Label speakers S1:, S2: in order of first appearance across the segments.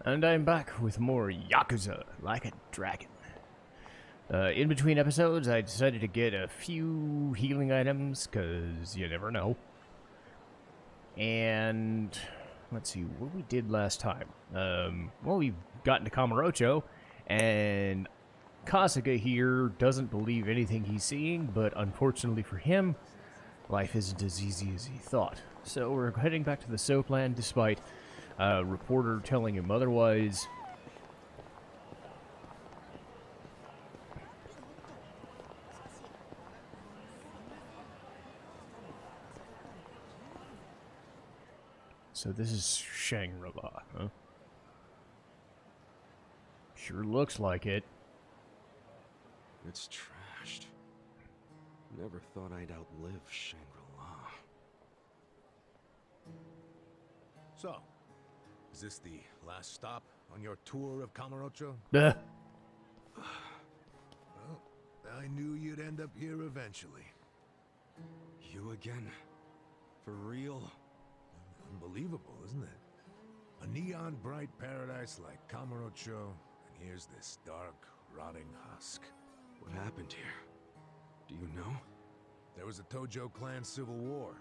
S1: And I'm back with more Yakuza Like a Dragon. In between episodes, I decided to get a few healing items, because you never know. And let's see what we did last time. Well, we've gotten to Kamurocho, and Kasuga here doesn't believe anything he's seeing, but unfortunately for him, life isn't as easy as he thought. So we're heading back to the Soplan despite a reporter telling him otherwise. So this is Shangri-La, huh? Sure looks like it.
S2: It's trashed. Never thought I'd outlive Shangri-La.
S3: So, is this the last stop on your tour of Kamurocho?
S1: Duh.
S3: Well, I knew you'd end up here eventually.
S2: You again? For real?
S3: Unbelievable, isn't it? A neon bright paradise like Kamurocho, and here's this dark, rotting husk.
S2: What happened here? Do you know?
S3: There was a Tojo clan civil war.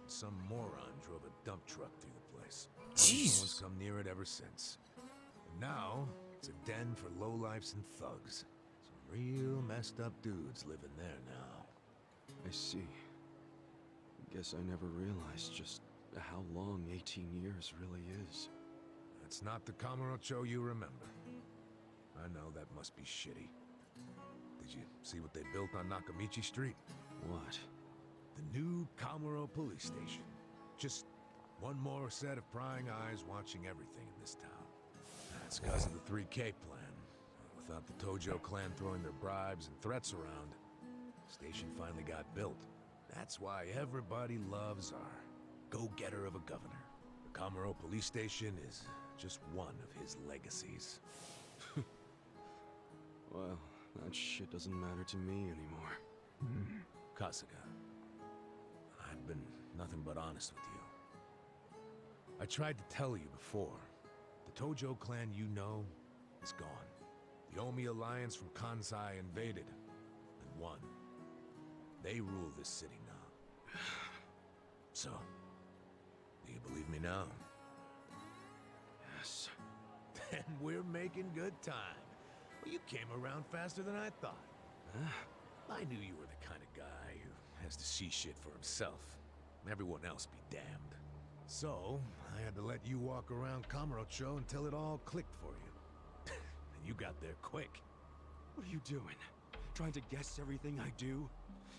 S3: Some moron drove a dump truck through the place. No one's come near it ever since. And now, it's a den for lowlifes and thugs. Some real messed up dudes living there now.
S2: I see. Guess I never realized just how long 18 years really is.
S3: That's not the Kamurocho you remember. I know that must be shitty. Did you see what they built on Nakamichi Street?
S2: What?
S3: The new Kamuro police station. Just one more set of prying eyes watching everything in this town. That's because of the 3K plan. Without the Tojo clan throwing their bribes and threats around, the station finally got built. That's why everybody loves our go-getter of a governor. The Kamuro police station is just one of his legacies.
S2: Well, that shit doesn't matter to me anymore.
S3: Kasuga, I've been nothing but honest with you. I tried to tell you before, the Tojo clan you know is gone. The Omi alliance from Kansai invaded and won. They rule this city now. So, do you believe me now?
S2: Yes.
S3: Then we're making good time. Well, you came around faster than I thought. I knew you were the kind of guy who has to see shit for himself. Everyone else be damned. So, I had to let you walk around Kamurocho until it all clicked for you. And you got there quick.
S2: What are you doing? Trying to guess everything I do?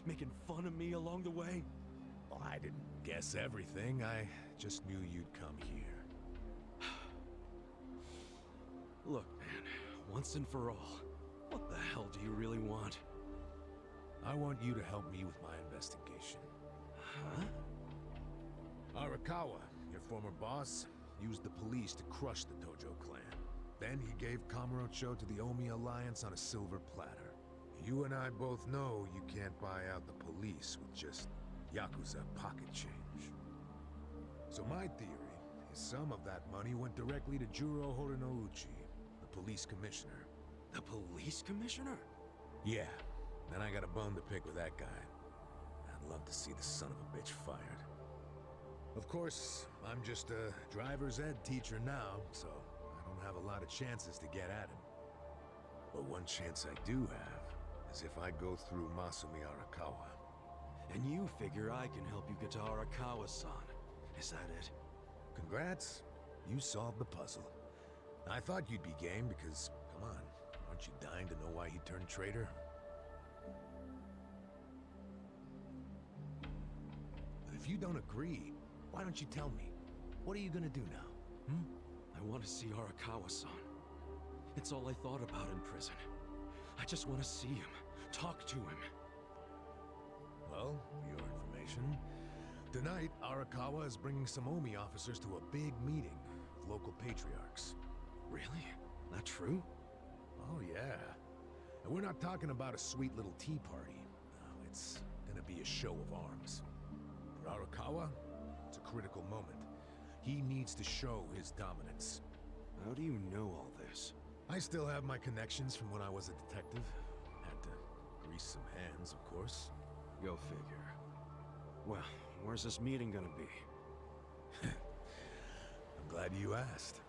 S2: Making fun of me along the way?
S3: Well, I didn't guess everything. I just knew you'd come here.
S2: Look, man, once and for all, what the hell do you really want?
S3: I want you to help me with my investigation.
S2: Huh?
S3: Arakawa, your former boss, used the police to crush the Tojo clan. Then he gave Kamurocho to the Omi alliance on a silver platter. You and I both know you can't buy out the police with just Yakuza pocket change. So my theory is some of that money went directly to Juro Horinouchi, the police commissioner.
S2: The police commissioner?
S3: Yeah, and I got a bone to pick with that guy. I'd love to see the son of a bitch fired. Of course, I'm just a driver's ed teacher now, so I don't have a lot of chances to get at him. But one chance I do have is if I go through Masumi Arakawa.
S2: And you figure I can help you get to Arakawa-san. Is that it?
S3: Congrats, you solved the puzzle. I thought you'd be game because, come on, aren't you dying to know why he turned traitor? But if you don't agree, why don't you tell me? What are you gonna do now?
S2: I want to see Arakawa-san. It's all I thought about in prison. I just want to see him, talk to him.
S3: Well, for your information, tonight Arakawa is bringing some Omi officers to a big meeting with local patriarchs.
S2: Really? That true?
S3: Oh yeah. And we're not talking about a sweet little tea party. No, it's gonna be a show of arms. For Arakawa, it's a critical moment. He needs to show his dominance.
S2: How do you know all this?
S3: I still have my connections from when I was a detective. Had to grease some hands, of course.
S2: Go figure. Well, where's this meeting gonna be?
S3: I'm glad you asked.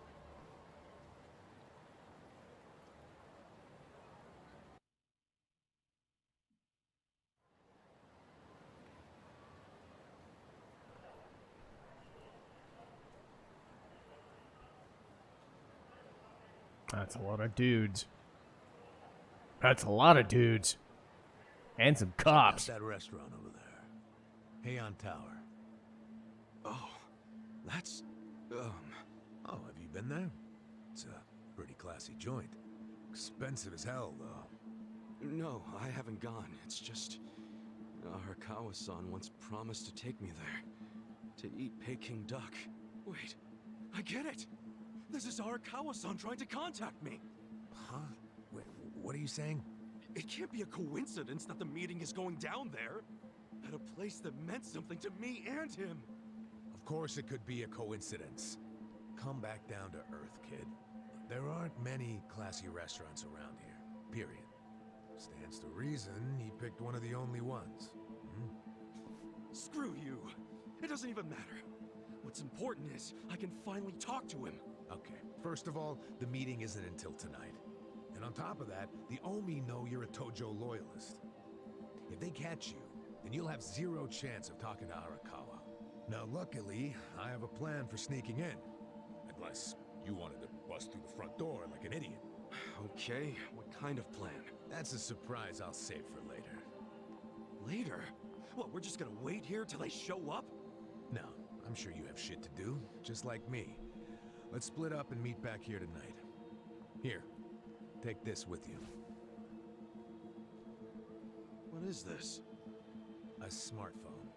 S1: That's a lot of dudes. That's a lot of dudes. And some cops.
S3: Check out that restaurant over there. Heian Tower.
S2: Oh, that's...
S3: Oh, have you been there? It's a pretty classy joint. Expensive as hell, though.
S2: No, I haven't gone. It's just... Arakawa-san once promised to take me there. To eat Peking duck. Wait, I get it! This is Arakawa-san trying to contact me!
S3: Huh? Wait, what are you saying?
S2: It can't be a coincidence that the meeting is going down there. At a place that meant something to me and him.
S3: Of course it could be a coincidence. Come back down to earth, kid. There aren't many classy restaurants around here, period. Stands to reason he picked one of the only ones.
S2: Screw you. It doesn't even matter. What's important is I can finally talk to him.
S3: Okay, first of all, the meeting isn't until tonight. And on top of that, the Omi know you're a Tojo loyalist. If they catch you, then you'll have zero chance of talking to Arakawa. Now, luckily, I have a plan for sneaking in. Unless you wanted to bust through the front door like an idiot.
S2: Okay, what kind of plan?
S3: That's a surprise I'll save for later.
S2: Later? What, we're just gonna wait here till they show up?
S3: No, I'm sure you have shit to do, just like me. Let's split up and meet back here tonight. Here, take this with you.
S2: What is this?
S3: A smartphone.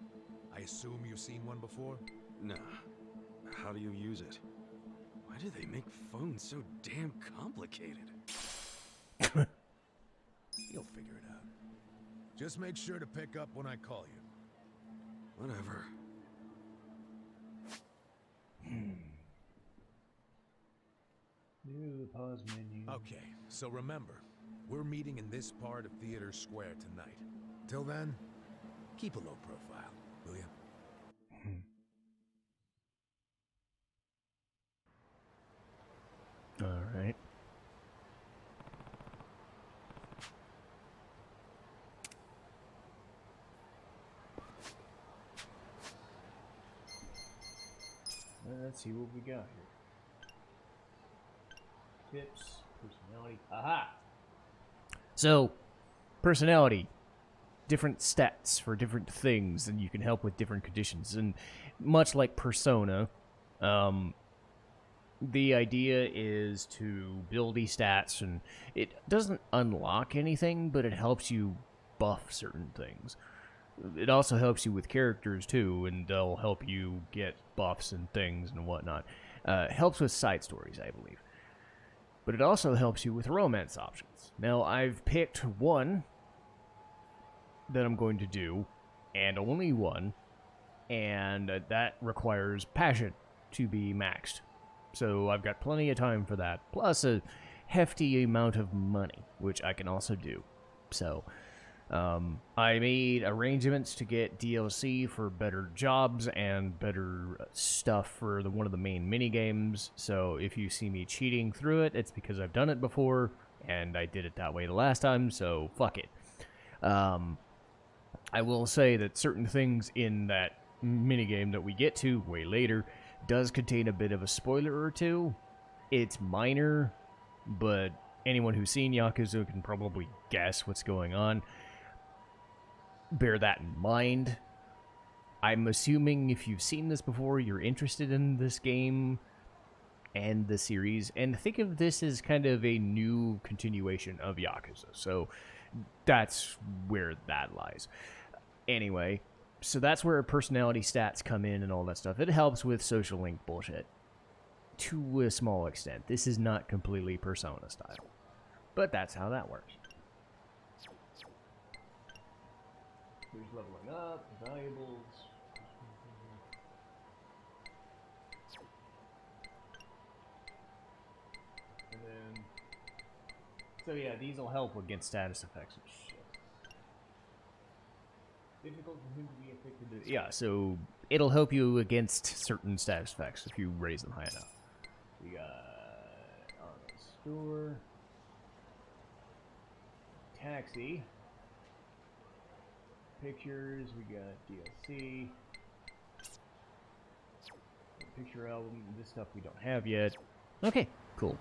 S3: I assume you've seen one before?
S2: Nah. How do you use it? Why do they make phones so damn complicated?
S3: You'll figure it out. Just make sure to pick up when I call you.
S2: Whatever.
S1: New pause menu.
S3: Okay, so remember, we're meeting in this part of Theater Square tonight. Till then, keep a low profile, will you?
S1: All right. Let's see what we got here. Tips, personality. Aha! So, personality. Different stats for different things, and you can help with different conditions. And much like Persona, the idea is to build these stats, and it doesn't unlock anything, but it helps you buff certain things. It also helps you with characters, too, and they'll help you get buffs and things and whatnot. Helps with side stories, I believe. But it also helps you with romance options. Now, I've picked one that I'm going to do, and only one, and that requires passion to be maxed. So I've got plenty of time for that, plus a hefty amount of money, which I can also do. So I made arrangements to get DLC for better jobs and better stuff for one of the main minigames. So if you see me cheating through it, it's because I've done it before, and I did it that way the last time, so fuck it. I will say that certain things in that minigame that we get to way later does contain a bit of a spoiler or two. It's minor, but anyone who's seen Yakuza can probably guess what's going on. Bear that in mind. I'm assuming if you've seen this before, you're interested in this game and the series, and think of this as kind of a new continuation of Yakuza. So that's where that lies. Anyway, so that's where personality stats come in and all that stuff. It helps with social link bullshit to a small extent. This is not completely Persona style, but that's how that works. There's leveling up, valuables. So yeah, these will help against status effects and shit. Difficult for him to be affected. Yeah, so it'll help you against certain status effects if you raise them high enough. We got online store, taxi, pictures. We got DLC, picture album. This stuff we don't have yet. Okay, cool.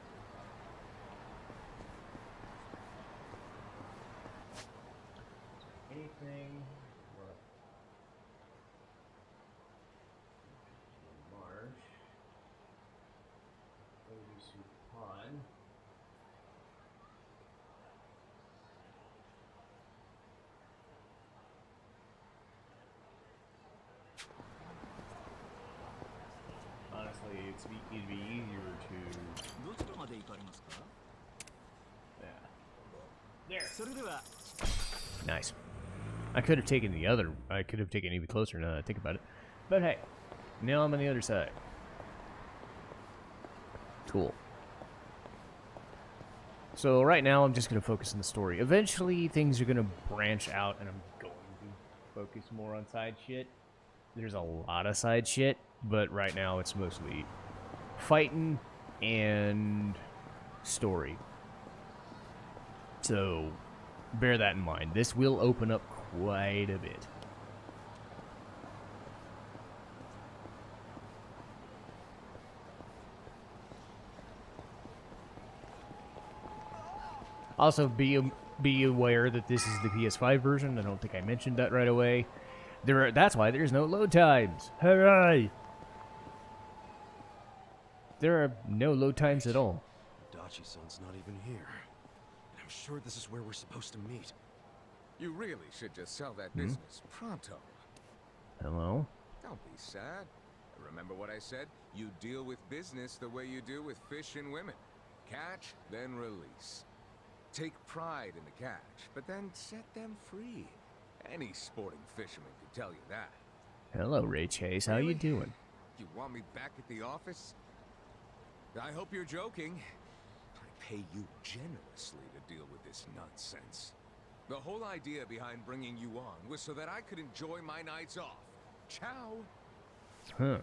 S1: Anything? March. Pond. Honestly, it'd be easier to. Yeah. There. Nice. I could have taken the other. I could have taken even closer now that I think about it. But hey, now I'm on the other side. Cool. So right now I'm just going to focus on the story. Eventually things are going to branch out and I'm going to focus more on side shit. There's a lot of side shit, but right now it's mostly fighting and story. So bear that in mind. This will open up quite a bit. Also, be aware that this is the PS5 version. I don't think I mentioned that right away. That's why there's no load times. Hooray! There are no load times at all.
S2: Dachi-san's not even here. And I'm sure this is where we're supposed to meet.
S3: You really should just sell that business pronto.
S1: Hello?
S3: Don't be sad. Remember what I said? You deal with business the way you do with fish and women. Catch, then release. Take pride in the catch, but then set them free. Any sporting fisherman can tell you that.
S1: Hello, Ray Chase. How you doing?
S3: You want me back at the office? I hope you're joking. I pay you generously to deal with this nonsense. The whole idea behind bringing you on was so that I could enjoy my nights off. Ciao.
S1: Huh.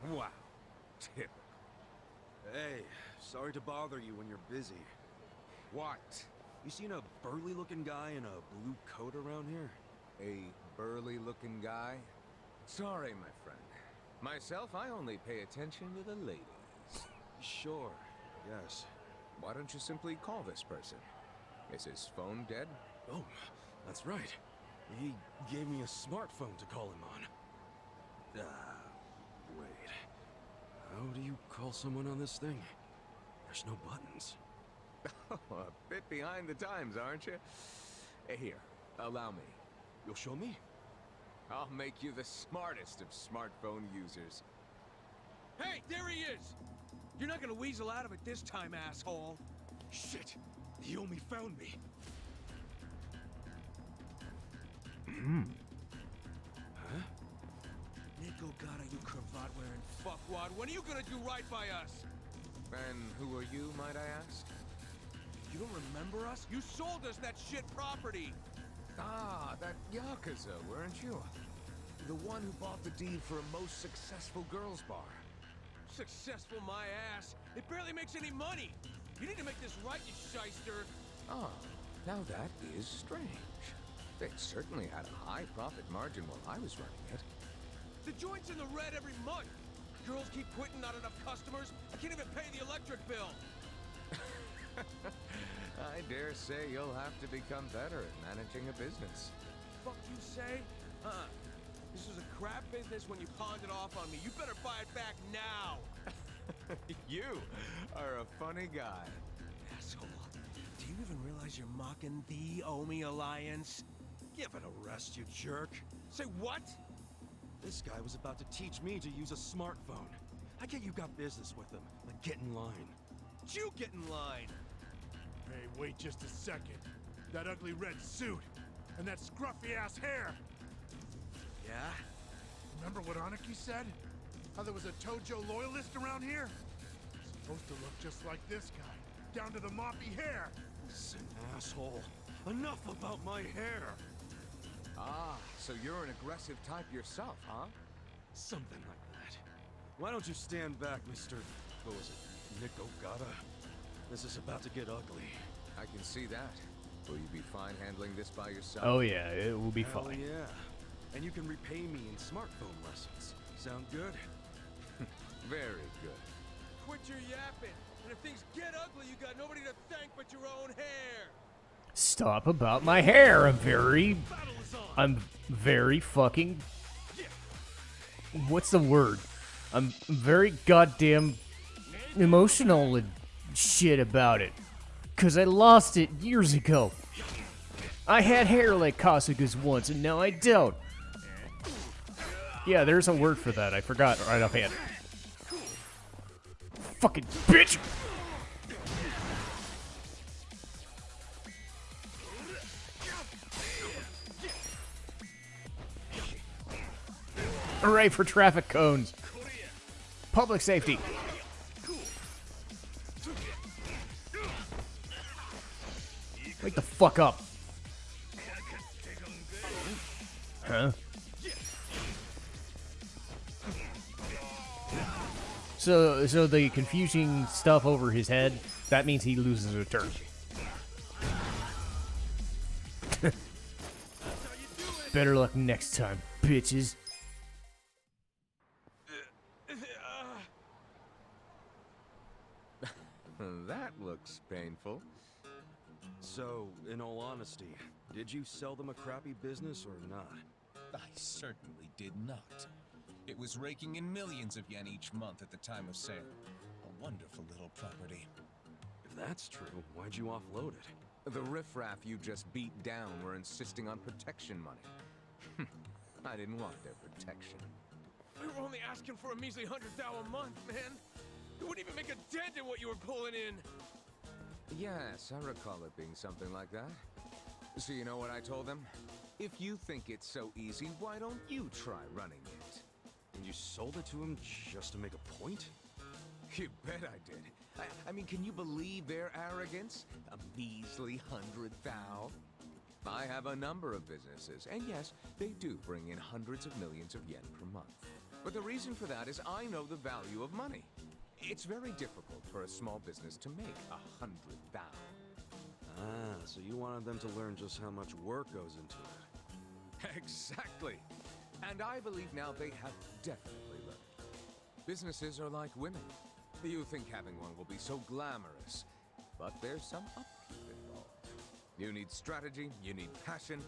S3: Wow. Typical.
S2: Hey, sorry to bother you when you're busy.
S3: What?
S2: You seen a burly-looking guy in a blue coat around here?
S3: A burly-looking guy? Sorry, my friend. Myself, I only pay attention to the ladies.
S2: Sure, yes.
S3: Why don't you simply call this person? Is his phone dead?
S2: Oh, that's right. He gave me a smartphone to call him on. Wait. How do you call someone on this thing? There's no buttons.
S3: Oh, a bit behind the times, aren't you? Here, allow me.
S2: You'll show me?
S3: I'll make you the smartest of smartphone users.
S4: Hey, there he is! You're not gonna weasel out of it this time, asshole.
S2: Shit! He only found me. Huh?
S4: Nico Gata, you cravat-wearing fuckwad. When are you gonna do right by us?
S3: And who are you, might I ask?
S4: You don't remember us? You sold us that shit property!
S3: Ah, that Yakuza, weren't you? The one who bought the deed for a most successful girls' bar.
S4: Successful my ass. It barely makes any money. You need to make this right, you shyster.
S3: Ah, now that is strange. They certainly had a high profit margin while I was running it.
S4: The joint's in the red every month. Girls keep quitting, not enough customers. I can't even pay the electric bill.
S3: I dare say you'll have to become better at managing a business.
S4: Fuck you say? This was a crap business when you pawned it off on me. You better buy it back now.
S3: You are a funny guy.
S4: Asshole. Do you even realize you're mocking the Omi Alliance?
S2: Give it a rest, you jerk.
S4: Say what?
S2: This guy was about to teach me to use a smartphone. I get you got business with him, but get in line.
S4: You get in line.
S5: Hey, wait just a second. That ugly red suit, and that scruffy-ass hair.
S4: Yeah?
S5: Remember what Aniki said? How there was a Tojo loyalist around here? Supposed to look just like this guy. down to the moppy hair.
S2: Listen, asshole. Enough about my hair.
S6: Ah, so you're an aggressive type yourself, huh?
S2: Something like that. Why don't you stand back, Mr. What was it? Nekochin? This is about to get ugly.
S6: I can see that. Will you be fine handling this by yourself?
S1: Oh yeah, it will be
S2: Hell
S1: fine.
S2: yeah. And you can repay me in smartphone lessons. Sound good?
S6: Very good.
S4: Quit your yapping. And if things get ugly, you got nobody to thank but your own hair.
S1: Stop about my hair. I'm very fucking. What's the word? I'm very goddamn emotional and shit about it. Cause I lost it years ago. I had hair like Kasuga's once, and now I don't. Yeah, there's a word for that. I forgot right offhand. Fucking bitch! Hooray for traffic cones. Public safety. Wake the fuck up. Huh? So the confusing stuff over his head, that means he loses a turn. Better luck next time, bitches.
S6: That looks painful.
S2: So, in all honesty, did you sell them a crappy business or not?
S7: I certainly did not. It was raking in millions of yen each month at the time of sale. A wonderful little property.
S2: If that's true, why'd you offload it?
S6: The riffraff you just beat down were insisting on protection money. I didn't want their protection.
S4: We were only asking for a measly 100,000 a month, man. It wouldn't even make a dent in what you were pulling in.
S6: Yes, I recall it being something like that. So you know what I told them? If you think it's so easy, why don't you try running it?
S2: And you sold it to him just to make a point?
S6: You bet I did. I mean, can you believe their arrogance? A measly 100,000? I have a number of businesses, and yes, they do bring in hundreds of millions of yen per month. But the reason for that is I know the value of money. It's very difficult for a small business to make 100,000.
S2: Ah, so you wanted them to learn just how much work goes into it.
S6: Exactly. And I believe now they have definitely learned. Businesses are like women. You think having one will be so glamorous, but there's some upkeep involved. You need strategy, you need passion,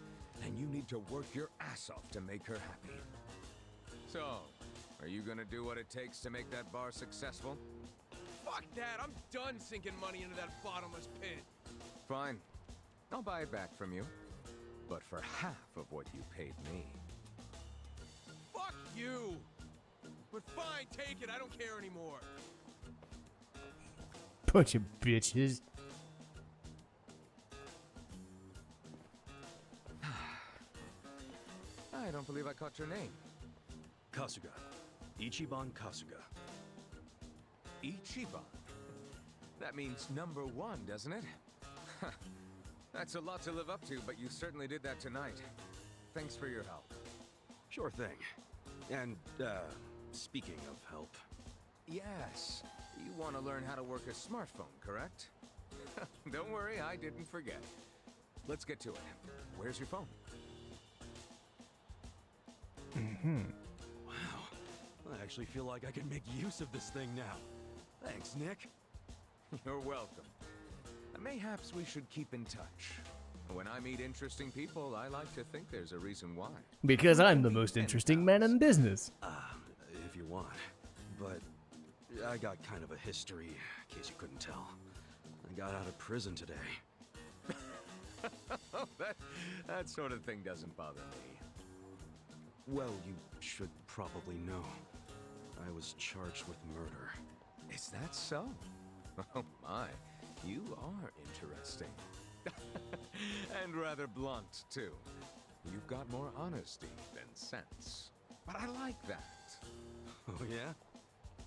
S6: and you need to work your ass off to make her happy. So, are you gonna do what it takes to make that bar successful?
S4: Fuck that. I'm done sinking money into that bottomless pit.
S6: Fine. I'll buy it back from you. But for half of what you paid me.
S4: Fuck you. But fine, take it. I don't care anymore.
S1: Bunch of bitches.
S6: I don't believe I caught your name.
S2: Kasuga. Ichiban Kasuga.
S6: Ichiban. That means number one, doesn't it? That's a lot to live up to, but you certainly did that tonight. Thanks for your help.
S2: Sure thing. And, speaking of help...
S6: Yes, you want to learn how to work a smartphone, correct? Don't worry, I didn't forget. Let's get to it. Where's your phone?
S2: Wow. I actually feel like I can make use of this thing now. Thanks, Nick.
S6: You're welcome. Mayhaps we should keep in touch. When I meet interesting people, I like to think there's a reason why.
S1: Because I'm the most interesting man in business.
S2: If you want. But I got kind of a history, in case you couldn't tell. I got out of prison today.
S6: that sort of thing doesn't bother me.
S2: Well, you should probably know. I was charged with murder.
S6: Is that so? Oh my, you are interesting. And rather blunt, too. You've got more honesty than sense. But I like that.
S2: Oh, yeah?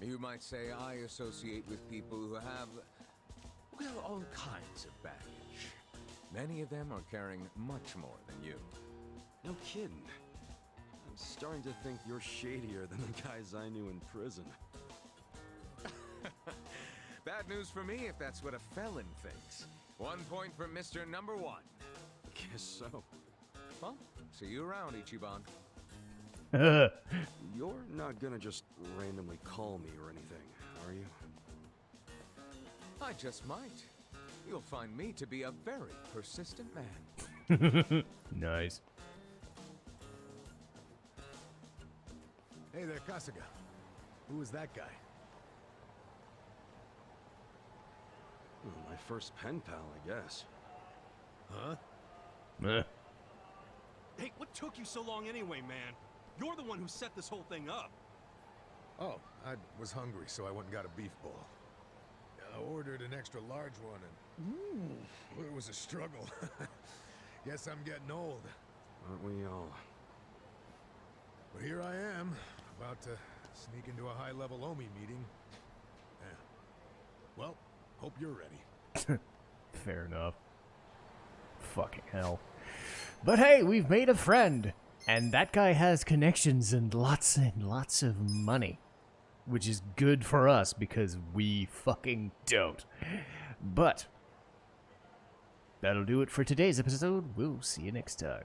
S6: You might say I associate with people who have... Well, all kinds of baggage. Many of them are carrying much more than you.
S2: No kidding. I'm starting to think you're shadier than the guys I knew in prison.
S6: Bad news for me if that's what a felon thinks. 1 point for Mr. Number 1.
S2: Guess so.
S6: Well, see you around, Ichiban.
S2: You're not gonna just randomly call me or anything, are you?
S6: I just might. You'll find me to be a very persistent man.
S1: Nice.
S3: Hey there, Kasuga. Who is that guy?
S2: Well, my first pen pal, I guess.
S3: Huh?
S1: Eh.
S8: Hey, what took you so long anyway, man? You're the one who set this whole thing up.
S3: Oh, I was hungry, so I went and got a beef bowl. I ordered an extra large one, and it was a struggle. Guess I'm getting old.
S2: Aren't we all?
S3: But here I am, about to sneak into a high-level Omi meeting. Yeah. Well, hope you're ready.
S1: Fair enough. Fucking hell. But hey, we've made a friend. And that guy has connections and lots of money. Which is good for us because we fucking don't. But that'll do it for today's episode. We'll see you next time.